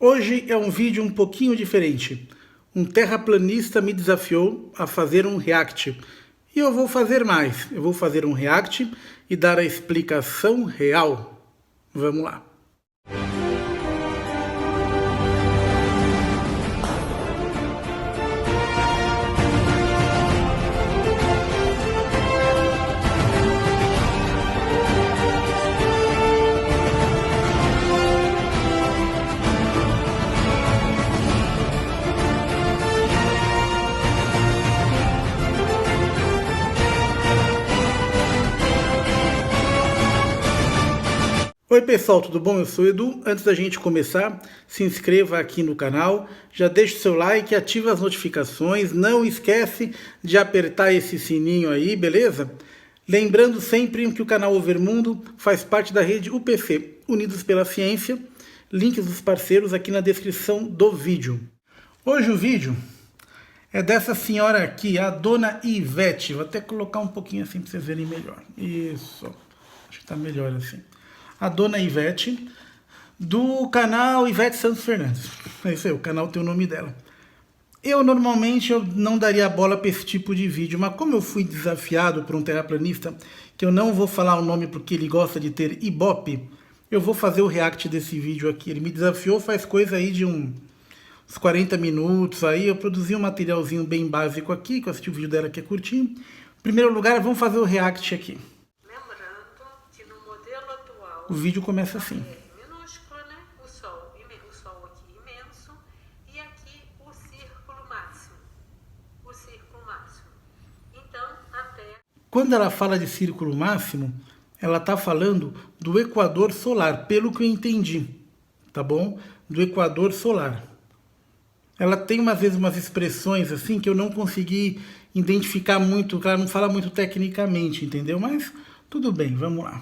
Hoje é um vídeo um pouquinho diferente. Um terraplanista me desafiou a fazer um react. E eu vou fazer mais. Eu vou fazer um react e dar a explicação real. Vamos lá. Oi pessoal, tudo bom? Eu sou o Edu. Antes da gente começar, se inscreva aqui no canal, já deixa o seu like, ativa as notificações, não esquece de apertar esse sininho aí, beleza? Lembrando sempre que o canal Overmundo faz parte da rede UPC, Unidos pela Ciência, links dos parceiros aqui na descrição do vídeo. Hoje o vídeo é dessa senhora aqui, a Dona Ivete. Vou até colocar um pouquinho assim para vocês verem melhor. Isso, acho que tá melhor assim. A Dona Ivete, do canal Ivete Santos Fernandes. É isso aí, o canal tem o nome dela. Normalmente eu não daria bola para esse tipo de vídeo, mas como eu fui desafiado por um terraplanista, que eu não vou falar o nome porque ele gosta de ter ibope, eu vou fazer o react desse vídeo aqui. Ele me desafiou faz coisa aí de uns 40 minutos, aí eu produzi um materialzinho bem básico aqui, que eu assisti o vídeo dela que é curtinho. Em primeiro lugar, vamos fazer o react aqui. O vídeo começa assim. Minúscula, né? O Sol aqui imenso e aqui o círculo máximo. O círculo máximo. Então, a Terra... Quando ela fala de círculo máximo, ela está falando do equador solar, pelo que eu entendi, tá bom? Do equador solar. Ela tem às vezes umas expressões assim que eu não consegui identificar muito, ela não fala muito tecnicamente, entendeu? Mas tudo bem, vamos lá.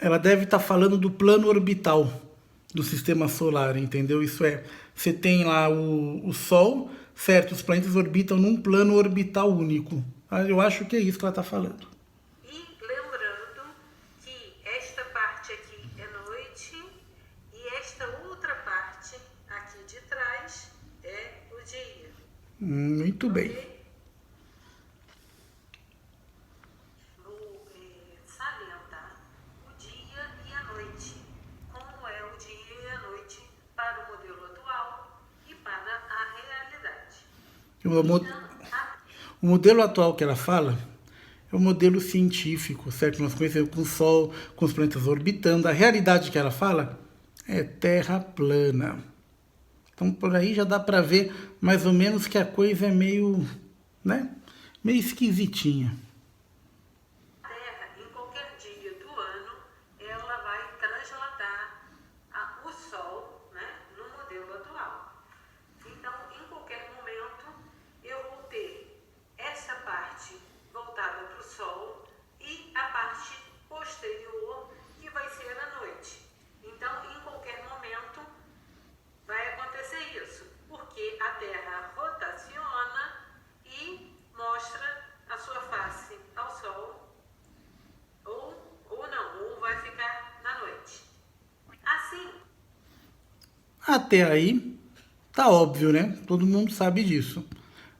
Ela deve estar falando do plano orbital do sistema solar, entendeu? Isso é, você tem lá o Sol, certo? Os planetas orbitam num plano orbital único. Eu acho que é isso que ela está falando. E lembrando que esta parte aqui é noite e esta outra parte aqui de trás é o dia. Muito bem. Okay? O modelo atual que ela fala é o modelo científico, certo? Nós conhecemos com o Sol, com os planetas orbitando. A realidade que ela fala é Terra plana. Então, por aí já dá para ver mais ou menos que a coisa é meio, né? Meio esquisitinha. A Terra, em qualquer dia do ano, ela vai translatar o Sol, né? No modelo atual. Então, em qualquer momento, eu vou ter essa parte voltada para o Sol e a parte posterior que vai ser a noite. Então, em qualquer momento, vai acontecer isso, porque a Terra rotaciona e mostra a sua face ao Sol, ou não, ou vai ficar na noite. Assim. Até aí, tá óbvio, né? Todo mundo sabe disso.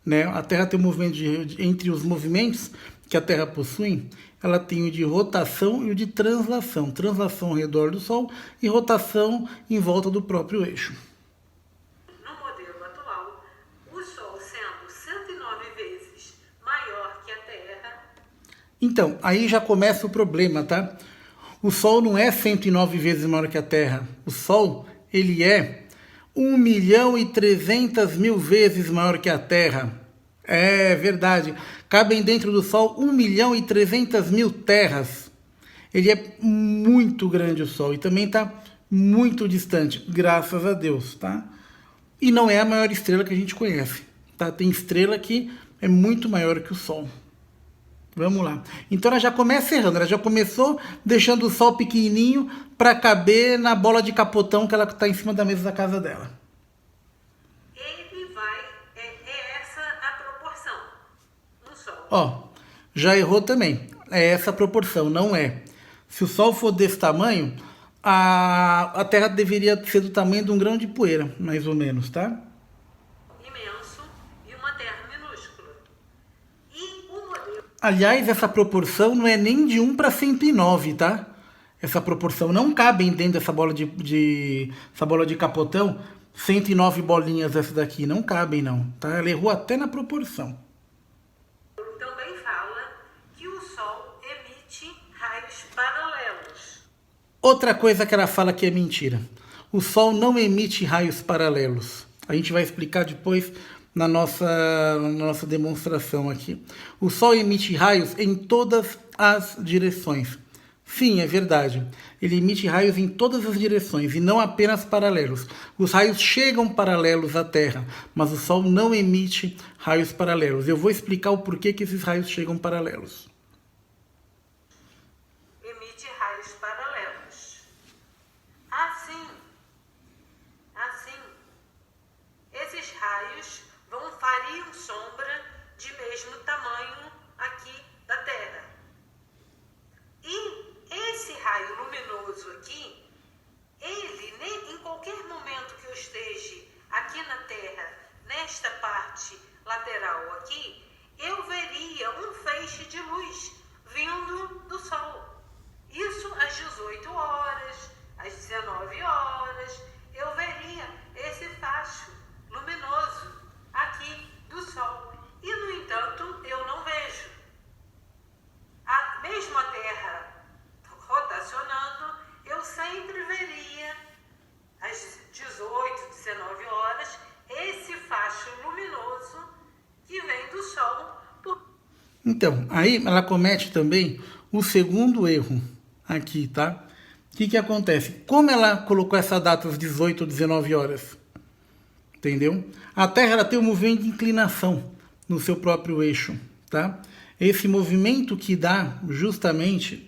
Né? A Terra tem um movimento entre os movimentos que a Terra possui, ela tem o de rotação e o de translação. Translação ao redor do Sol e rotação em volta do próprio eixo. No modelo atual, o Sol sendo 109 vezes maior que a Terra. Então, aí já começa o problema, tá? O Sol não é 109 vezes maior que a Terra. O Sol, ele é 1.300.000 vezes maior que a Terra. É verdade. Cabem dentro do Sol 1.300.000 terras. Ele é muito grande o Sol e também está muito distante, graças a Deus, tá? E não é a maior estrela que a gente conhece, tá? Tem estrela que é muito maior que o Sol. Vamos lá. Então ela já começa errando, ela já começou deixando o Sol pequenininho para caber na bola de capotão que ela está em cima da mesa da casa dela. Ó, já errou também. É essa proporção, não é. Se o Sol for desse tamanho, a Terra deveria ser do tamanho de um grão de poeira, mais ou menos, tá? Imenso e uma Terra minúscula. E o modelo... Aliás, essa proporção não é nem de 1 para 109, tá? Essa proporção não cabe dentro dessa bola essa bola de capotão. 109 bolinhas essa daqui, não cabem não, tá? Ela errou até na proporção. Também fala que o Sol emite raios paralelos. Outra coisa que ela fala que é mentira. O Sol não emite raios paralelos. A gente vai explicar depois na nossa demonstração aqui. O Sol emite raios em todas as direções. Sim, é verdade. Ele emite raios em todas as direções e não apenas paralelos. Os raios chegam paralelos à Terra, mas o Sol não emite raios paralelos. Eu vou explicar o porquê que esses raios chegam paralelos. Emite raios paralelos. Assim, esses raios fariam sombra de mesmo tamanho aqui da Terra. E esse raio luminoso aqui, ele, em qualquer momento que eu esteja aqui na Terra, nesta parte lateral aqui, eu veria um feixe de luz vindo do Sol. Isso às 18 horas, às 19 horas, eu veria esse facho luminoso aqui do Sol. E, no entanto, eu não vejo. Mesmo a Terra rotacionando, eu sempre veria às 18, 19 horas esse facho luminoso que vem do Sol. Então, aí ela comete também o segundo erro aqui, tá? O que acontece? Como ela colocou essa data às 18 ou 19 horas? Entendeu? A Terra ela tem um movimento de inclinação no seu próprio eixo, tá? Esse movimento que dá justamente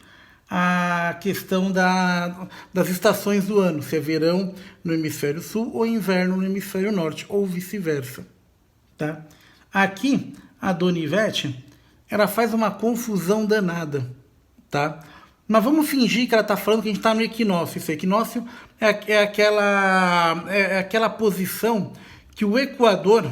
a questão das estações do ano, se é verão no hemisfério sul ou inverno no hemisfério norte, ou vice-versa, tá? Aqui, a Dona Ivete, ela faz uma confusão danada, tá? Mas vamos fingir que ela está falando que a gente está no equinócio. Esse equinócio é aquela posição que o Equador,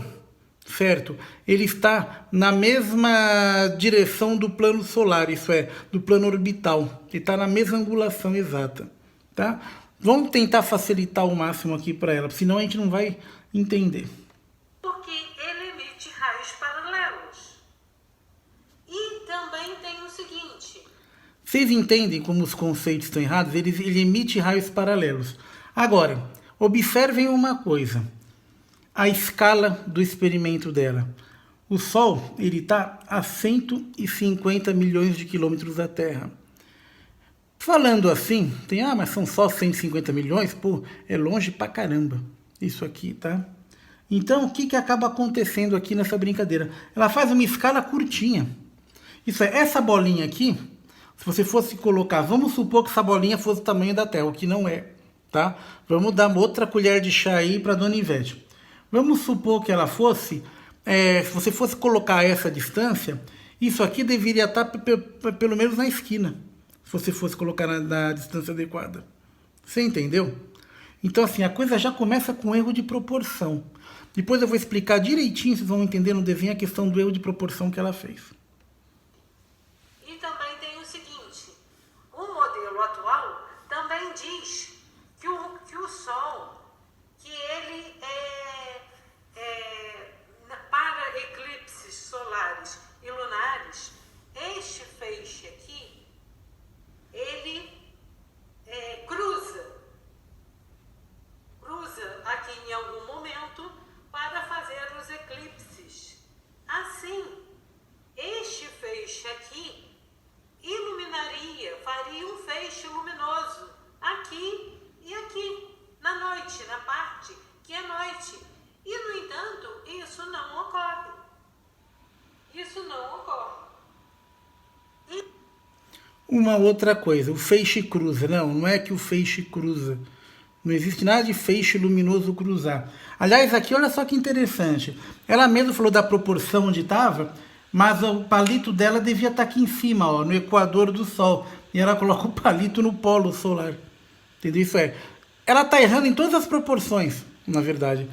certo? Ele está na mesma direção do plano solar, isso é, do plano orbital. Ele está na mesma angulação exata, tá? Vamos tentar facilitar ao máximo aqui para ela, senão a gente não vai entender. Porque ele emite raios paralelos. E também tem o seguinte... Vocês entendem como os conceitos estão errados? Ele emite raios paralelos. Agora, observem uma coisa. A escala do experimento dela. O Sol está a 150 milhões de quilômetros da Terra. Falando assim, mas são só 150 milhões? Pô, é longe pra caramba isso aqui, tá? Então, o que acaba acontecendo aqui nessa brincadeira? Ela faz uma escala curtinha. Isso é, essa bolinha aqui, se você fosse colocar, vamos supor que essa bolinha fosse o tamanho da Terra, o que não é, tá? Vamos dar outra colher de chá aí para Dona Ivete. Vamos supor que ela fosse, se você fosse colocar essa distância, isso aqui deveria estar pelo menos na esquina, se você fosse colocar na distância adequada. Você entendeu? Então, assim, a coisa já começa com erro de proporção. Depois eu vou explicar direitinho, vocês vão entender no desenho a questão do erro de proporção que ela fez. E também tem o seguinte, o modelo atual também diz que o Sol, que ele para eclipses solares e lunares, este feixe aqui, ele cruza aqui em algum momento para fazer os eclipses. Assim, este feixe aqui iluminaria, faria um feixe luminoso aqui e aqui, na noite, na parte que é noite. E, no entanto, isso não ocorre. Isso não ocorre. Uma outra coisa, o feixe cruza. Não é que o feixe cruza. Não existe nada de feixe luminoso cruzar. Aliás, aqui olha só que interessante. Ela mesma falou da proporção onde estava. mas o palito dela devia estar aqui em cima, ó, no equador do Sol. E ela coloca o palito no polo solar. Entendeu? Isso é. Ela está errando em todas as proporções, na verdade.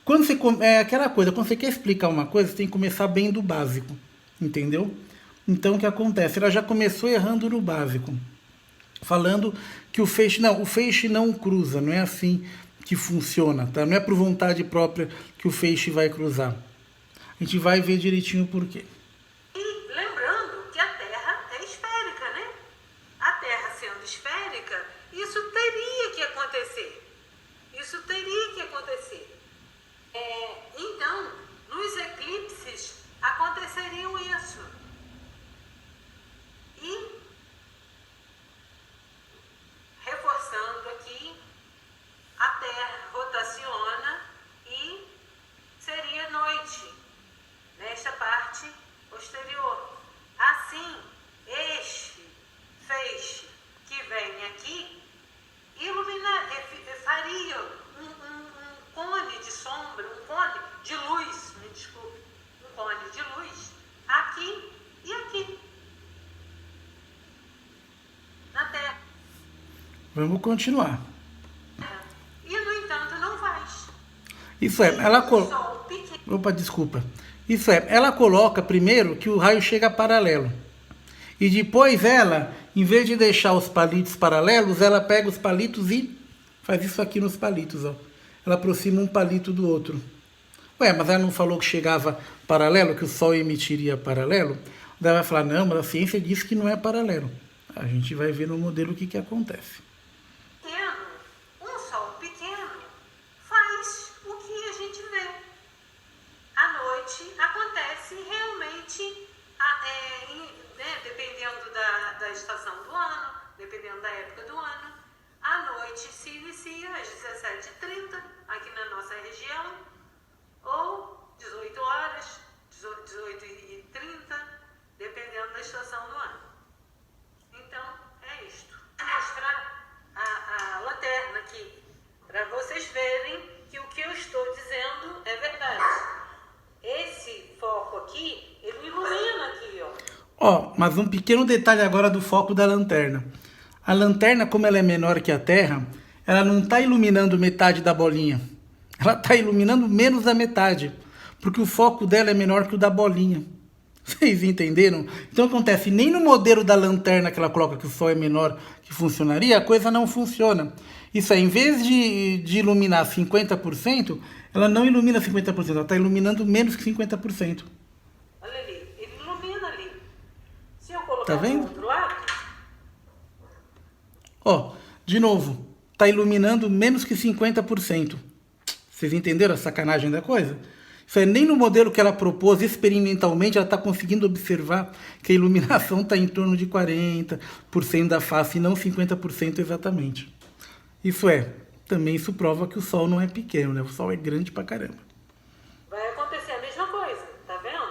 Quando você, é aquela coisa, quando você quer explicar uma coisa, você tem que começar bem do básico. Entendeu? Então o que acontece? Ela já começou errando no básico. Falando que o feixe não cruza, não é assim que funciona, tá? Não é por vontade própria que o feixe vai cruzar. A gente vai ver direitinho por quê. E lembrando que a Terra é esférica, né? A Terra sendo esférica, isso teria que acontecer. Isso teria que acontecer. Então, nos eclipses, aconteceriam isso. E, reforçando aqui, a Terra rotaciona e seria noite nesta parte posterior. Assim, este feixe que vem aqui faria um cone de sombra, um cone de luz, me desculpe, um cone de luz aqui e aqui na Terra. Vamos continuar. E, no entanto, não faz. Isso é, ela coloca... Sol pequeno. Opa, desculpa. Isso é, ela coloca primeiro que o raio chega paralelo. E depois ela, em vez de deixar os palitos paralelos, ela pega os palitos e faz isso aqui nos palitos, ó. Ela aproxima um palito do outro. Ué, mas ela não falou que chegava paralelo, que o Sol emitiria paralelo? Daí ela vai falar, não, mas a ciência diz que não é paralelo. A gente vai ver no modelo o que acontece. Um Sol pequeno faz o que a gente vê. À noite acontece realmente, dependendo da estação do ano, dependendo da época do ano, a noite se inicia às 17h30 aqui na nossa região, ou 18 horas, 18h30, dependendo da estação do ano. Então, é isto. Vou mostrar a lanterna aqui, para vocês verem que o que eu estou dizendo é verdade. Esse foco aqui, ele ilumina aqui, ó. Ó, mas um pequeno detalhe agora do foco da lanterna. A lanterna, como ela é menor que a Terra, ela não está iluminando metade da bolinha. Ela está iluminando menos da metade, porque o foco dela é menor que o da bolinha. Vocês entenderam? Então acontece, nem no modelo da lanterna que ela coloca que o Sol é menor que funcionaria, a coisa não funciona. Isso aí, em vez de iluminar 50%, ela não ilumina 50%, ela está iluminando menos que 50%. Olha ali, ele ilumina ali. Se eu colocar Tá vendo? do outro lado... Ó, de novo, está iluminando menos que 50%. Vocês entenderam a sacanagem da coisa? Isso é, nem no modelo que ela propôs experimentalmente, ela está conseguindo observar que a iluminação está em torno de 40% da face e não 50% exatamente. Isso é, também isso prova que o Sol não é pequeno, né? O Sol é grande pra caramba. Vai acontecer a mesma coisa, tá vendo?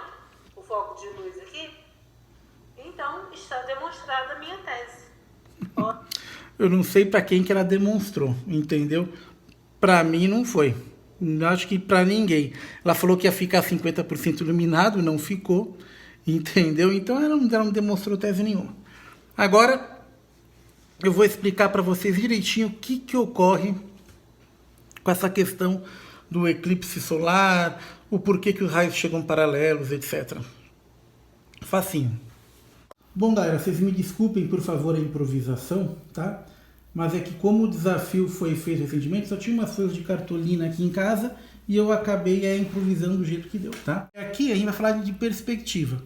O foco de luz aqui. Então, está demonstrada a minha tese. Ó. Eu não sei para quem que ela demonstrou, entendeu? Para mim não foi. Acho que para ninguém. Ela falou que ia ficar 50% iluminado, não ficou, entendeu? Então ela não demonstrou tese nenhuma. Agora eu vou explicar para vocês direitinho o que ocorre com essa questão do eclipse solar, o porquê que os raios chegam paralelos, etc. Facinho. Bom, galera, vocês me desculpem, por favor, a improvisação, tá? Mas é que como o desafio foi feito recentemente, só tinha umas folhas de cartolina aqui em casa e eu acabei improvisando do jeito que deu, tá? Aqui a gente vai falar de perspectiva.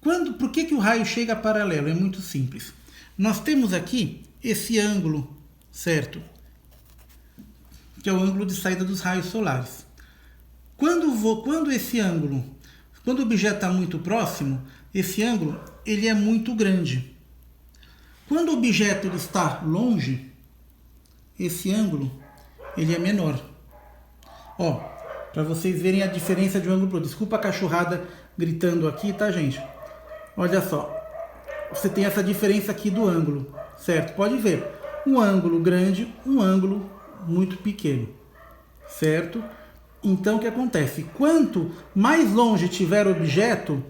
Por que o raio chega paralelo? É muito simples. Nós temos aqui esse ângulo, certo? Que é o ângulo de saída dos raios solares. Quando o objeto está muito próximo, esse ângulo ele é muito grande. Quando o objeto ele está longe, esse ângulo ele é menor. Ó, para vocês verem a diferença de um ângulo para outro. Desculpa a cachorrada gritando aqui, tá, gente? Olha só, você tem essa diferença aqui do ângulo, certo? Pode ver, um ângulo grande, um ângulo muito pequeno, certo? Então o que acontece? Quanto mais longe tiver o objeto,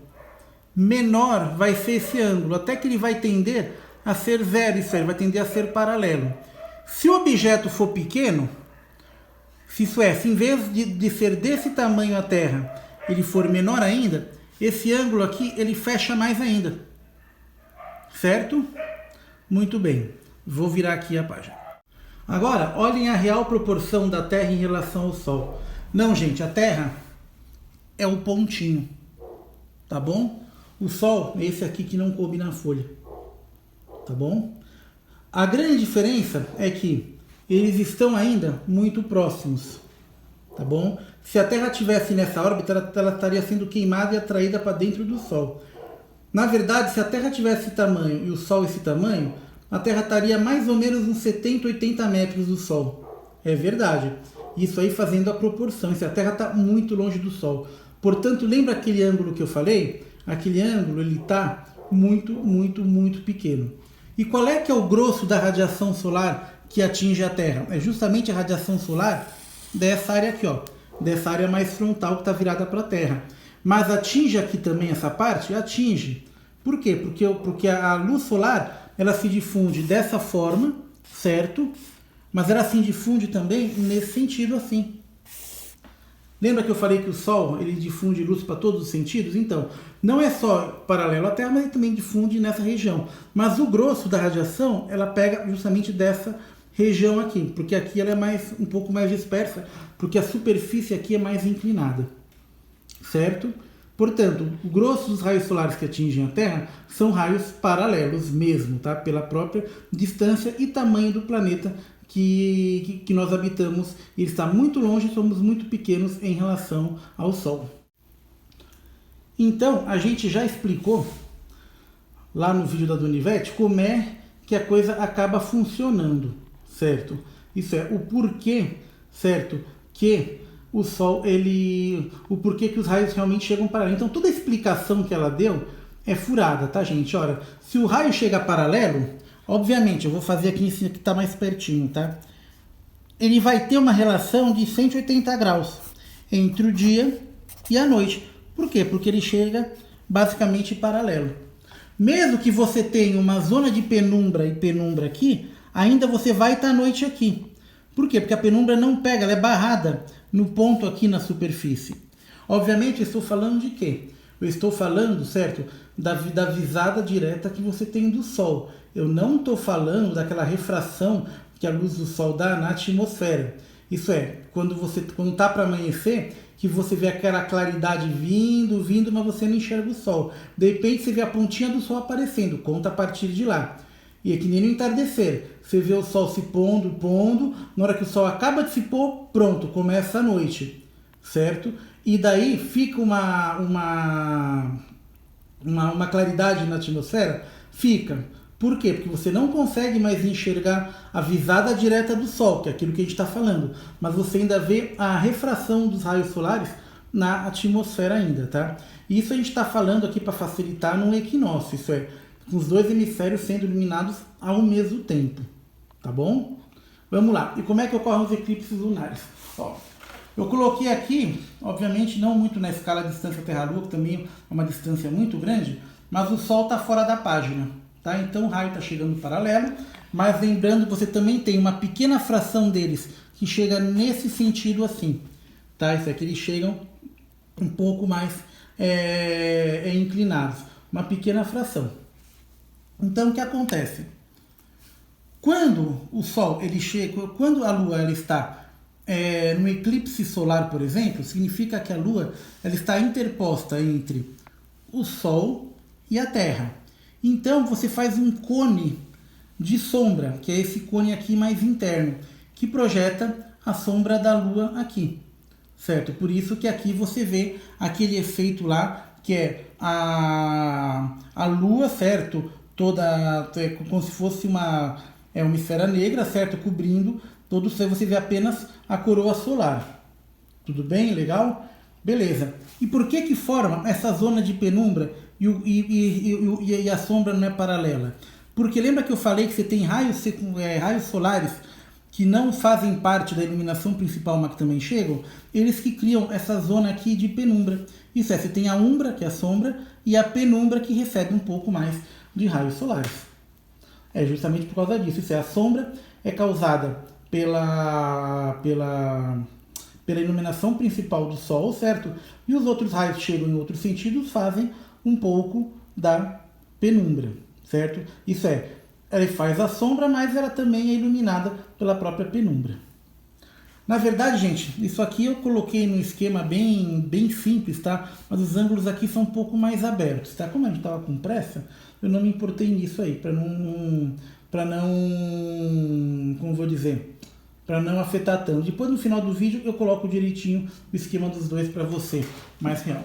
menor vai ser esse ângulo, até que ele vai tender a ser zero, isso aí, vai tender a ser paralelo. Se o objeto for pequeno, se em vez de ser desse tamanho a Terra, ele for menor ainda, esse ângulo aqui, ele fecha mais ainda. Certo? Muito bem. Vou virar aqui a página. Agora, olhem a real proporção da Terra em relação ao Sol. Não, gente, a Terra é o pontinho. Tá bom? O Sol é esse aqui que não coube na folha. Tá bom? A grande diferença é que eles estão ainda muito próximos. Tá bom? Se a Terra estivesse nessa órbita, ela estaria sendo queimada e atraída para dentro do Sol. Na verdade, se a Terra tivesse esse tamanho e o Sol esse tamanho, a Terra estaria mais ou menos uns 70, 80 metros do Sol. É verdade. Isso aí fazendo a proporção. Se a Terra está muito longe do Sol. Portanto, lembra aquele ângulo que eu falei? Aquele ângulo ele está muito, muito, muito pequeno. E qual é que é o grosso da radiação solar que atinge a Terra? É justamente a radiação solar dessa área aqui, ó, dessa área mais frontal que está virada para a Terra. Mas atinge aqui também essa parte? Atinge. Por quê? Porque a luz solar ela se difunde dessa forma, certo? Mas ela se difunde também nesse sentido assim. Lembra que eu falei que o Sol ele difunde luz para todos os sentidos? Então, não é só paralelo à Terra, mas ele também difunde nessa região. Mas o grosso da radiação, ela pega justamente dessa região aqui, porque aqui ela é um pouco mais dispersa, porque a superfície aqui é mais inclinada, certo? Portanto, o grosso dos raios solares que atingem a Terra são raios paralelos mesmo, tá? Pela própria distância e tamanho do planeta que nós habitamos. Ele está muito longe, somos muito pequenos em relação ao Sol. Então, a gente já explicou lá no vídeo da Donivete como é que a coisa acaba funcionando, certo? Isso é, o porquê, certo? Que o Sol, o porquê que os raios realmente chegam paralelo. Então, toda a explicação que ela deu é furada, tá, gente? Olha, se o raio chega paralelo, obviamente, eu vou fazer aqui em cima que está mais pertinho, tá? Ele vai ter uma relação de 180 graus entre o dia e a noite. Por quê? Porque ele chega basicamente paralelo. Mesmo que você tenha uma zona de penumbra e penumbra aqui, ainda você vai estar à noite aqui. Por quê? Porque a penumbra não pega, ela é barrada no ponto aqui na superfície. Obviamente, eu estou falando de quê? Eu estou falando, certo, da está direta que você tem do Sol. Eu não estou falando daquela refração que a luz do Sol dá na atmosfera. Isso é, quando está para amanhecer, que você vê aquela claridade vindo, mas você não enxerga o Sol. De repente você vê a pontinha do Sol aparecendo, conta a partir de lá. E é que nem no entardecer. Você vê o Sol se pondo, na hora que o Sol acaba de se pôr, pronto, começa a noite, certo? E daí fica uma claridade na atmosfera? Fica. Por quê? Porque você não consegue mais enxergar a visada direta do Sol, que é aquilo que a gente está falando. Mas você ainda vê a refração dos raios solares na atmosfera ainda, tá? E isso a gente está falando aqui para facilitar num equinócio, isso é, com os dois hemisférios sendo iluminados ao mesmo tempo, tá bom? Vamos lá. E como é que ocorrem os eclipses lunares? Ó, eu coloquei aqui, obviamente não muito na escala distância Terra-Lua, que também é uma distância muito grande, mas o Sol está fora da página, tá? Então o raio está chegando paralelo, mas lembrando que você também tem uma pequena fração deles que chega nesse sentido assim, tá? Isso aqui eles chegam um pouco mais inclinados, uma pequena fração. Então o que acontece? Quando o Sol ele chega, quando a Lua ela está no eclipse solar, por exemplo, significa que a Lua ela está interposta entre o Sol e a Terra. Então você faz um cone de sombra, que é esse cone aqui mais interno, que projeta a sombra da Lua aqui, certo? Por isso que aqui você vê aquele efeito lá, que é a Lua, certo? Toda como se fosse uma esfera negra, certo? Cobrindo todo o céu, você vê apenas a coroa solar. Tudo bem? Legal? Beleza. E por que forma essa zona de penumbra e a sombra não é paralela? Porque lembra que eu falei que você tem raios solares que não fazem parte da iluminação principal, mas que também chegam, eles que criam essa zona aqui de penumbra. Isso é, você tem a umbra, que é a sombra, e a penumbra, que recebe um pouco mais de raios solares. É justamente por causa disso. Isso é, a sombra é causada pela iluminação principal do Sol, certo? E os outros raios que chegam em outros sentidos fazem um pouco da penumbra, certo? Isso é, ela faz a sombra, mas ela também é iluminada pela própria penumbra. Na verdade, gente, isso aqui eu coloquei num esquema bem simples, tá? Mas os ângulos aqui são um pouco mais abertos, tá? Como a gente estava com pressa, eu não me importei nisso aí, para não, como vou dizer, para não afetar tanto. Depois, no final do vídeo, eu coloco direitinho o esquema dos dois para você, mais real.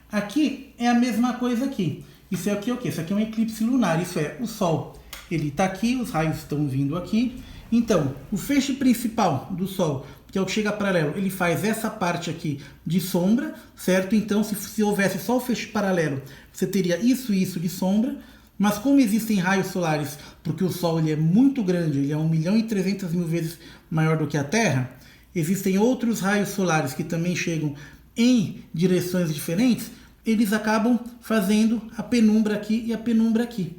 Aqui é a mesma coisa aqui. Isso é aqui o quê? Isso aqui é um eclipse lunar, isso é, o Sol, ele está aqui, os raios estão vindo aqui. Então, o feixe principal do Sol, que é o que chega paralelo, ele faz essa parte aqui de sombra, certo? Então, se houvesse só o feixe paralelo, você teria isso e isso de sombra. Mas como existem raios solares, porque o Sol ele é muito grande, ele é 1.300.000 vezes maior do que a Terra, existem outros raios solares que também chegam em direções diferentes, eles acabam fazendo a penumbra aqui e a penumbra aqui,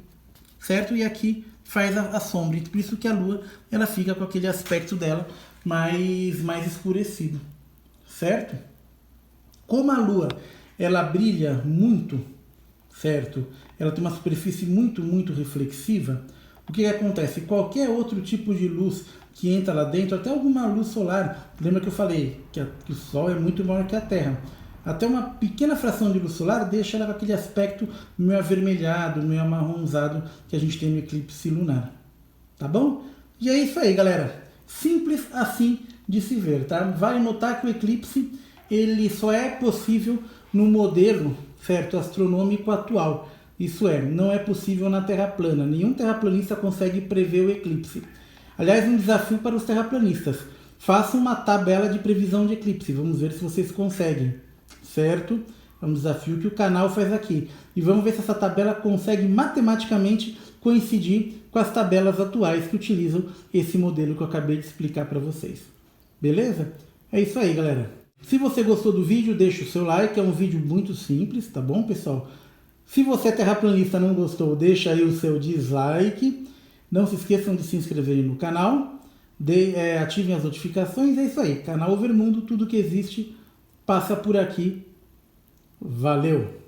certo? E aqui faz a sombra. Por isso que a Lua ela fica com aquele aspecto dela mais escurecido, certo? Como a Lua ela brilha muito, certo? Ela tem uma superfície muito reflexiva. O que acontece? Qualquer outro tipo de luz que entra lá dentro, até alguma luz solar, lembra que eu falei que o Sol é muito maior que a Terra. Até uma pequena fração de luz solar deixa ela com aquele aspecto meio avermelhado, meio amarronzado que a gente tem no eclipse lunar. Tá bom? E é isso aí, galera. Simples assim de se ver, tá? Vale notar que o eclipse ele só é possível no modelo, certo, astronômico atual. Isso é, não é possível na Terra plana. Nenhum terraplanista consegue prever o eclipse. Aliás, um desafio para os terraplanistas. Façam uma tabela de previsão de eclipse. Vamos ver se vocês conseguem. Certo? É um desafio que o canal faz aqui. E vamos ver se essa tabela consegue matematicamente coincidir com as tabelas atuais que utilizam esse modelo que eu acabei de explicar para vocês. Beleza? É isso aí, galera. Se você gostou do vídeo, deixa o seu like. É um vídeo muito simples, tá bom, pessoal? Se você é terraplanista e não gostou, deixa aí o seu dislike. Não se esqueçam de se inscreverem no canal. Ativem as notificações. É isso aí. Canal Overmundo, tudo que existe passa por aqui. Valeu!